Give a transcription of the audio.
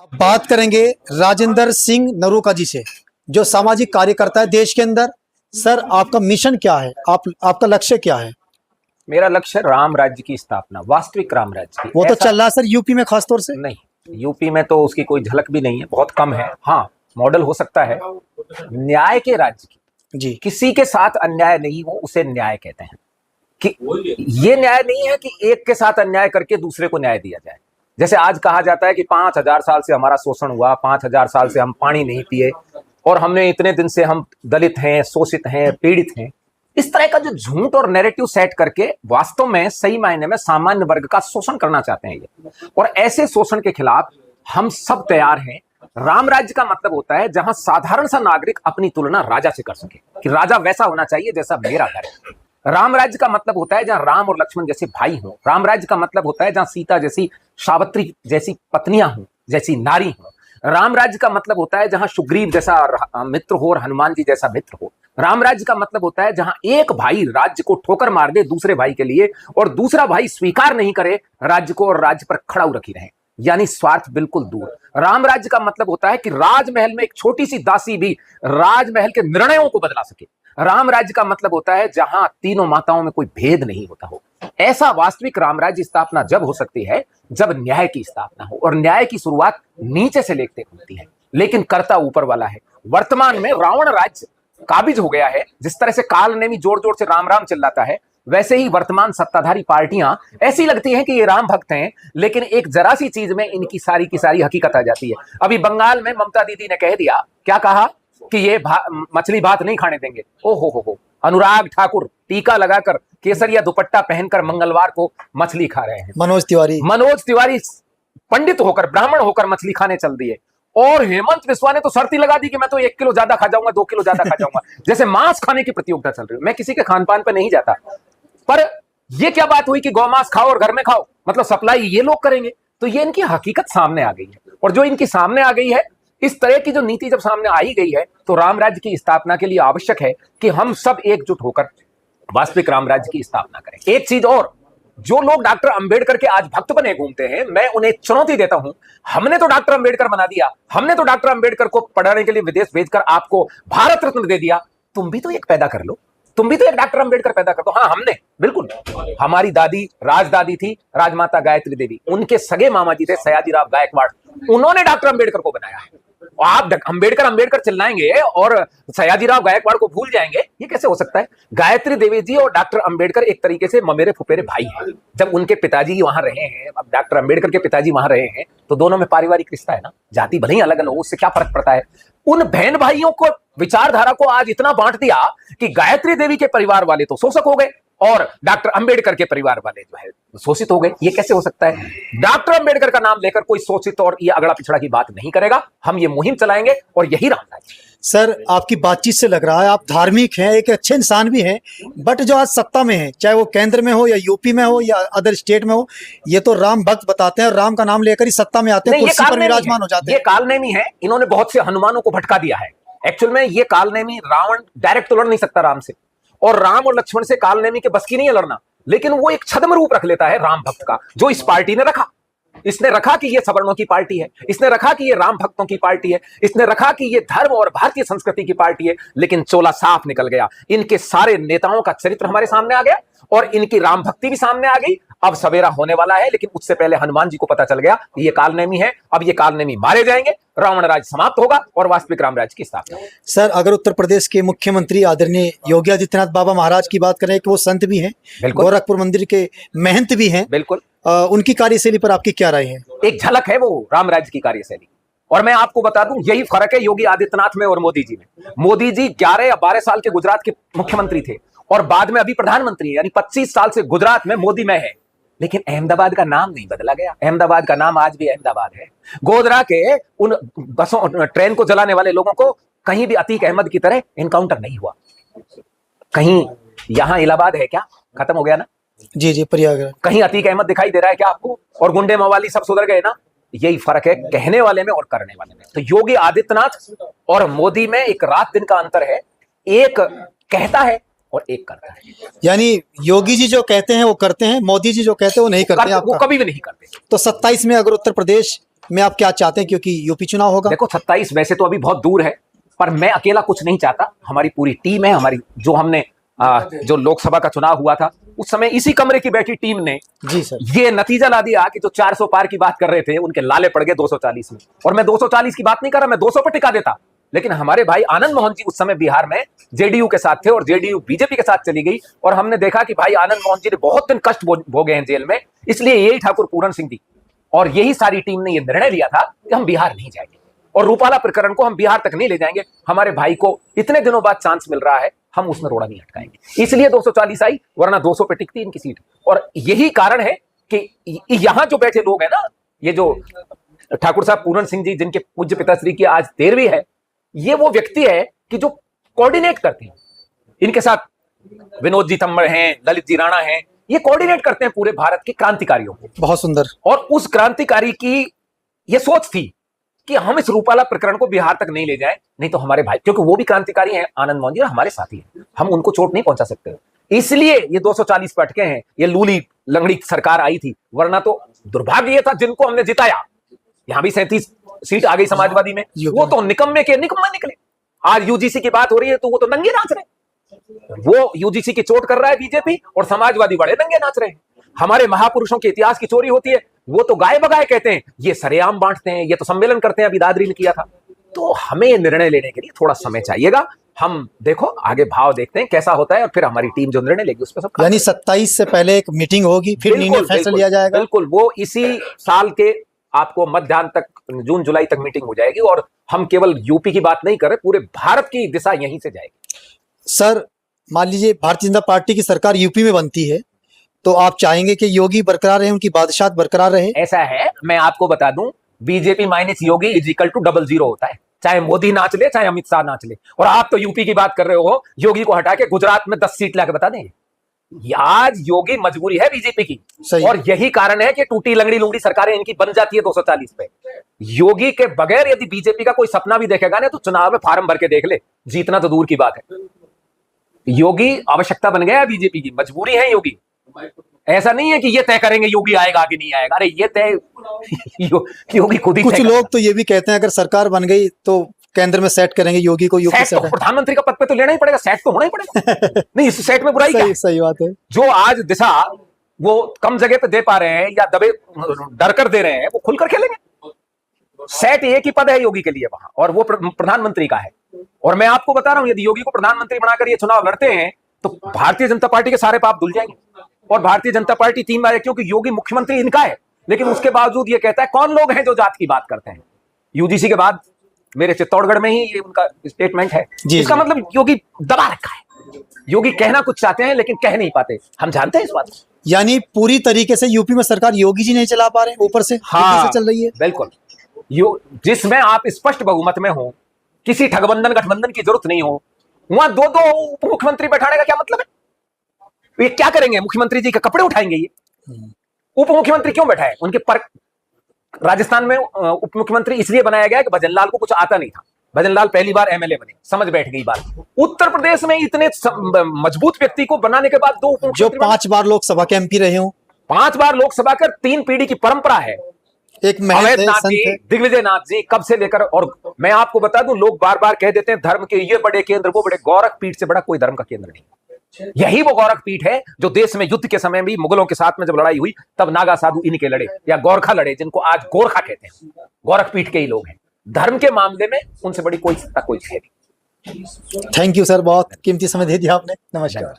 अब बात करेंगे राजेंद्र सिंह नरूका जी से, जो सामाजिक कार्यकर्ता है देश के अंदर। सर, आपका मिशन क्या है? आपका लक्ष्य क्या है? मेरा लक्ष्य राम राज्य की स्थापना, वास्तविक राम राज्य की। वो तो चल रहा है सर यूपी में खासतौर से। नहीं, यूपी में तो उसकी कोई झलक भी नहीं है, बहुत कम है। हाँ, मॉडल हो सकता है न्याय के राज्य की। जी, किसी के साथ अन्याय नहीं हो उसे न्याय कहते हैं। कि ये न्याय नहीं है कि एक के साथ अन्याय करके दूसरे को न्याय दिया जाए। जैसे आज कहा जाता है कि 5000 साल से हमारा शोषण हुआ, 5000 साल से हम पानी नहीं पिए, और हमने इतने दिन से हम दलित हैं, शोषित हैं, पीड़ित हैं। इस तरह का जो झूठ और नैरेटिव सेट करके वास्तव में सही मायने में सामान्य वर्ग का शोषण करना चाहते हैं ये, और ऐसे शोषण के खिलाफ हम सब तैयार हैं। राम राज्य का मतलब होता है जहां साधारण सा नागरिक अपनी तुलना राजा से कर सके, कि राजा वैसा होना चाहिए जैसा मेरा घर है। राम राज्य का मतलब होता है जहां राम और लक्ष्मण जैसे भाई हों। राम राज्य का मतलब होता है जहां सीता जैसी, सावित्री जैसी पत्नियां हों, जैसी नारी हों। राम राज्य का मतलब होता है जहां सुग्रीव जैसा मित्र हो और हनुमान जी जैसा मित्र हो। राम राज्य का मतलब होता है जहां एक भाई राज्य को ठोकर मार दे दूसरे भाई के लिए, और दूसरा भाई स्वीकार नहीं करे राज्य को और राज्य पर खड़ा रखी रहे, यानी स्वार्थ बिल्कुल दूर। राम राज्य का मतलब होता है कि राजमहल में एक छोटी सी दासी भी राजमहल के निर्णयों को बदला सके। राम राज्य का मतलब होता है जहां तीनों माताओं में कोई भेद नहीं होता हो। ऐसा वास्तविक राम राज्य स्थापना जब हो सकती है जब न्याय की स्थापना हो, और न्याय की शुरुआत नीचे से लेकर होती है, लेकिन कर्ता ऊपर वाला है। वर्तमान में रावण राज्य काबिज हो गया है। जिस तरह से काल नेमी जोर जोर से राम राम चिल्लाता है, वैसे ही वर्तमान सत्ताधारी पार्टियां ऐसी लगती हैं कि ये राम भक्त हैं, लेकिन एक जरा सी चीज में इनकी सारी की सारी हकीकत आ जाती है। अभी बंगाल में ममता दीदी ने कह दिया, क्या कहा कि ये मछली भात नहीं खाने देंगे। ओ हो, अनुराग ठाकुर टीका लगाकर केसरिया दुपट्टा पहनकर मंगलवार को मछली खा रहे हैं। मनोज तिवारी पंडित होकर, ब्राह्मण होकर मछली खाने चल दिए, और हेमंत बिस्वा ने तो शर्त ही लगा दी कि मैं तो 1 किलो ज्यादा खा जाऊंगा, 2 किलो ज्यादा खा जाऊंगा। जैसे मांस खाने की प्रतियोगिता चल रही है। मैं किसी के खान पान पे नहीं जाता, पर ये क्या बात हुई कि गौमांस खाओ और घर में खाओ, मतलब सप्लाई ये लोग करेंगे। तो ये इनकी हकीकत सामने आ गई है, और जो इनकी सामने आ गई है, इस तरह की जो नीति जब सामने आई गई है, तो राम राज्य की स्थापना के लिए आवश्यक है कि हम सब एकजुट होकर वास्तविक राम राज्य की स्थापना करें। एक चीज और, जो लोग डॉक्टर अंबेडकर के आज भक्त बने घूमते हैं, मैं उन्हें चुनौती देता हूं। हमने तो डॉक्टर अंबेडकर बना दिया, हमने तो डॉक्टर अंबेडकर को पढ़ाने के लिए विदेश भेजकर आपको भारत रत्न दे दिया, तुम भी तो एक पैदा कर लो, तुम भी तो एक डॉक्टर अंबेडकर पैदा कर दो। हाँ, हमने बिल्कुल, हमारी दादी राजदादी थी राजमाता गायत्री देवी, उनके सगे मामा जी थे सयाजीराव गायकवाड़, उन्होंने डॉक्टर अंबेडकर को बनाया है। आप अंबेडकर अंबेडकर चिल्लाएंगे और सयाजीराव गायकवाड़ को भूल जाएंगे, ये कैसे हो सकता है? गायत्री देवी जी और डॉक्टर अंबेडकर एक तरीके से ममेरे फुफेरे भाई हैं। जब उनके पिताजी वहां रहे हैं, अब डॉक्टर अंबेडकर के पिताजी वहां रहे हैं, तो दोनों में पारिवारिक रिश्ता है ना, जाति भले ही अलग अलग हो, उससे क्या फर्क पड़ता है? उन बहन भाइयों को, विचारधारा को आज इतना बांट दिया कि गायत्री देवी के परिवार वाले तो शोषक हो गए और डॉक्टर अंबेडकर के परिवार वाले जो है शोषित हो गए। ये कैसे हो सकता है? डॉक्टर अंबेडकर का नाम लेकर कोई शोषित और ये अगड़ा पिछड़ा की बात नहीं करेगा। हम ये मुहिम चलाएंगे और यही राम राज्य। सर, आपकी बातचीत से लग रहा है आप धार्मिक हैं, एक अच्छे इंसान भी हैं, बट जो आज सत्ता में है, चाहे वो केंद्र में हो या यूपी में हो या अदर स्टेट में हो, ये तो राम भक्त बताते हैं और राम का नाम लेकर ही सत्ता में आते हैं, कुर्सी पर विराजमान हो जाते हैं। ये कालनेमी है, इन्होंने बहुत से हनुमानों को भटका दिया है। एक्चुअल में ये कालनेमी, रावण डायरेक्ट तो लड़ नहीं सकता राम से, और राम और लक्ष्मण से कालनेमी के बस की नहीं है लड़ना, लेकिन वो एक छद्म रूप रख लेता है राम भक्त का, जो इस पार्टी ने रखा। इसने रखा कि ये सवर्णों की पार्टी है, इसने रखा कि ये राम भक्तों की पार्टी है, इसने रखा कि ये धर्म और भारतीय संस्कृति की पार्टी है, लेकिन चोला साफ निकल गया। इनके सारे नेताओं का चरित्र हमारे सामने आ गया और इनकी राम भक्ति भी सामने आ गई। अब सवेरा होने वाला है, लेकिन उससे पहले हनुमान जी को पता चल गया कि ये कालनेमी है। अब ये कालनेमी मारे जाएंगे, रावण राज समाप्त होगा और वास्तविक राम राज्य की स्थापना। सर, अगर उत्तर प्रदेश के मुख्यमंत्री आदरणीय योगी आदित्यनाथ बाबा महाराज की बात करें कि वो संत भी हैं, गोरखपुर मंदिर के महंत भी हैं, बिल्कुल, उनकी कार्यशैली पर आपकी क्या राय है? एक झलक है वो राम राज्य की कार्यशैली, और मैं आपको बता दूं यही फर्क है योगी आदित्यनाथ में और मोदी जी में। मोदी जी 11 या 12 साल के गुजरात के मुख्यमंत्री थे और बाद में अभी प्रधानमंत्री, यानी 25 साल से गुजरात में मोदी में है, लेकिन अहमदाबाद का नाम नहीं बदला गया। अहमदाबाद का नाम आज भी अहमदाबाद है। गोधरा के उन बसों, ट्रेन को जलाने वाले लोगों को कहीं भी अतीक अहमद की तरह इनकाउंटर नहीं हुआ। कहीं यहां इलाहाबाद है क्या? खत्म हो गया ना? जी, प्रयागराज। कहीं अतीक अहमद दिखाई दे रहा है क्या आपको? और गुंडे मवाली सब सुधर गए ना? यही फर्क है कहने वाले में और करने वाले में। तो योगी आदित्यनाथ और मोदी में एक रात दिन का अंतर है। एक कहता है और एक करता है। यानी योगी जी जो कहते हैं वो करते हैं, मोदी जी जो कहते हैं वो नहीं करते हैं। वो कभी भी नहीं करते। तो 27 में अगर उत्तर प्रदेश में आप क्या चाहते हैं, क्योंकि यूपी चुनाव होगा? देखो 27 वैसे तो अभी बहुत दूर है, पर मैं अकेला कुछ नहीं चाहता। हमारी पूरी टीम है, हमारी जो हमने जो लोकसभा का चुनाव हुआ था उस समय इसी कमरे की बैठी टीम ने जी सर। ये नतीजा ला दिया कि जो 400 पार की बात कर रहे थे उनके लाले पड़ गए 240 में। और मैं 240 की बात नहीं कर रहा, मैं 200 पर टिका देता। लेकिन हमारे भाई आनंद मोहन जी उस समय बिहार में जेडीयू के साथ थे और जेडीयू बीजेपी के साथ चली गई, और हमने देखा कि भाई आनंद मोहन जी ने बहुत दिन कष्ट भोगे हैं जेल में। इसलिए यही ठाकुर पूरन सिंह जी और यही सारी टीम ने यह निर्णय लिया था कि हम बिहार नहीं जाएंगे और रूपाला प्रकरण को हम बिहार तक नहीं ले जाएंगे। हमारे भाई को इतने दिनों बाद चांस मिल रहा है, हम उसमें रोड़ा नहीं अटकाएंगे। इसलिए 240 आई, वरना 200 पे टिकती इनकी सीट। और यही कारण है कि यहां जो बैठे लोग हैं ना, ये जो ठाकुर साहब पूरन सिंह जी जिनके पूज्य पिताश्री की आज 13वीं है, ये वो व्यक्ति है कि जो कोऑर्डिनेट करते हैं। इनके साथ विनोद जी तम्मर हैं, ललित जी राणा हैं, ये कोऑर्डिनेट करते हैं पूरे भारत के क्रांतिकारियों को। बहुत सुंदर। और उस क्रांतिकारी की ये सोच थी कि हम इस रूपाला प्रकरण को बिहार तक नहीं ले जाएं, नहीं तो हमारे भाई, क्योंकि वो भी क्रांतिकारी हैं आनंद मोहन जी और हमारे साथी हैं, हम उनको चोट नहीं पहुंचा सकते। इसलिए ये 240 पे अटके हैं। ये लूली लंगड़ी सरकार आई थी, वरना तो दुर्भाग्य ये था जिनको हमने जिताया। यहां भी 37 सीट आ गई समाजवादी में, वो तो निकम्मे के निकम्मे निकले। आज यूजीसी की बात हो रही है तो वो तो नंगे नाच रहे, वो यूजीसी की चोट कर रहा है बीजेपी, और समाजवादी बड़े नंगे नाच रहे हैं। हमारे महापुरुषों के इतिहास की चोरी होती है, वो तो गाय बगाए कहते हैं, ये सरेआम बांटते हैं, ये तो सम्मेलन करते हैं। अभी दादरी ने किया था। तो हमें ये निर्णय लेने के लिए थोड़ा समय चाहिएगा। हम देखो आगे भाव देखते हैं कैसा होता है, और फिर हमारी टीम जो निर्णय लेगी उस पर सब। यानी 27 से पहले एक मीटिंग होगी, फिर निर्णय फैसला लिया जाएगा। बिल्कुल, वो इसी साल के आपको मध्याह्न तक, जून जुलाई तक मीटिंग हो जाएगी। और हम केवल यूपी की बात नहीं कर रहे, पूरे भारत की दिशा यहीं से जाएगी। सर मान लीजिए भारतीय जनता पार्टी की सरकार यूपी में बनती है, तो आप चाहेंगे कि योगी बरकरार रहे, उनकी बादशाहत बरकरार रहे? ऐसा है, मैं आपको बता दूं, BJP minus Yogi is equal to 00 होता है। चाहे मोदी नाच ले, चाहे अमित शाह नाच ले। और आप तो यूपी की बात कर रहे हो, योगी को हटा के गुजरात में 10 सीट लाके बता देंगे। आज योगी मजबूरी है बीजेपी की, और यही कारण है कि टूटी लंगड़ी लुंगड़ी सरकारें इनकी बन जाती है 240 पे। योगी के बगैर यदि बीजेपी का कोई सपना भी देखेगा ना, तो चुनाव में फार्म भर के देख ले, जीतना तो दूर की बात है। योगी आवश्यकता बन गया है बीजेपी की, मजबूरी है योगी। ऐसा नहीं है कि ये तय करेंगे योगी आएगा कि नहीं आएगा, अरे ये तय योगी खुद ही। कुछ लोग तो ये भी कहते हैं अगर सरकार बन गई तो केंद्र में सेट करेंगे योगी को। यूपी सेट तो प्रधानमंत्री का पद पे तो लेना ही पड़ेगा, सेट तो होना ही पड़ेगा। नहीं, इस सेट में बुराई क्या है? सही बात है। जो आज दिशा वो कम जगह पे दे पा रहे हैं या दबे डर कर दे रहे हैं, वो खुलकर खेलेंगे। सेट एक ही पद है योगी के लिए वहां, और वो प्रधानमंत्री का है। और मैं आपको बता रहा हूं, यदि योगी को प्रधानमंत्री बनाकर ये चुनाव लड़ते हैं तो भारतीय जनता पार्टी के सारे पाप धुल जाएंगे, और भारतीय जनता पार्टी 3 बार, क्योंकि योगी मुख्यमंत्री इनका है, लेकिन उसके बावजूद ये कहता है कौन लोग हैं जो जात की बात करते हैं। यूजीसी के बाद मेरे चित्तौड़गढ़ में ही ये उनका स्टेटमेंट है। इसका मतलब योगी दबा रखा है। योगी कहना कुछ चाहते हैं लेकिन कह नहीं पाते, हम जानते हैं इस बात। यानी पूरी तरीके से यूपी में सरकार योगी जी नहीं चला पा रहे, ऊपर से हाँ, चल रही है। बिल्कुल, जिसमें आप स्पष्ट बहुमत में हो, किसी ठगबंधन गठबंधन की जरूरत नहीं हो, वहां 2-2 उप मुख्यमंत्री बैठाने का क्या मतलब है? ये क्या करेंगे? मुख्यमंत्री जी के कपड़े उठाएंगे ये? उप मुख्यमंत्री क्यों बैठाए? उनके पर राजस्थान में उप मुख्यमंत्री इसलिए बनाया गया कि भजनलाल को कुछ आता नहीं था। भजनलाल पहली बार एमएलए बने, समझ बैठ गई बात। उत्तर प्रदेश में इतने मजबूत व्यक्ति को बनाने के बाद 2 उप मुख्यमंत्री, जो 5 बार लोकसभा के एमपी रहे हो, 5 बार लोकसभा कर 3 पीढ़ी की परंपरा है। एक अवैधनाथ जी, दिग्विजय नाथ जी कब से लेकर, और मैं आपको बता दूं, लोग बार बार कह देते हैं धर्म के ये बड़े केंद्र, वो बड़े, गोरख पीठ से बड़ा कोई धर्म का केंद्र नहीं। यही वो गोरख पीठ है जो देश में युद्ध के समय भी मुगलों के साथ में जब लड़ाई हुई तब नागा साधु इनके लड़े, या गोरखा लड़े, जिनको आज गोरखा कहते हैं। गोरख पीठ के ही लोग हैं। धर्म के मामले में उनसे बड़ी कोई सत्ता कोई है नहीं। थैंक यू सर, बहुत कीमती समय दे दिया आपने। नमस्कार।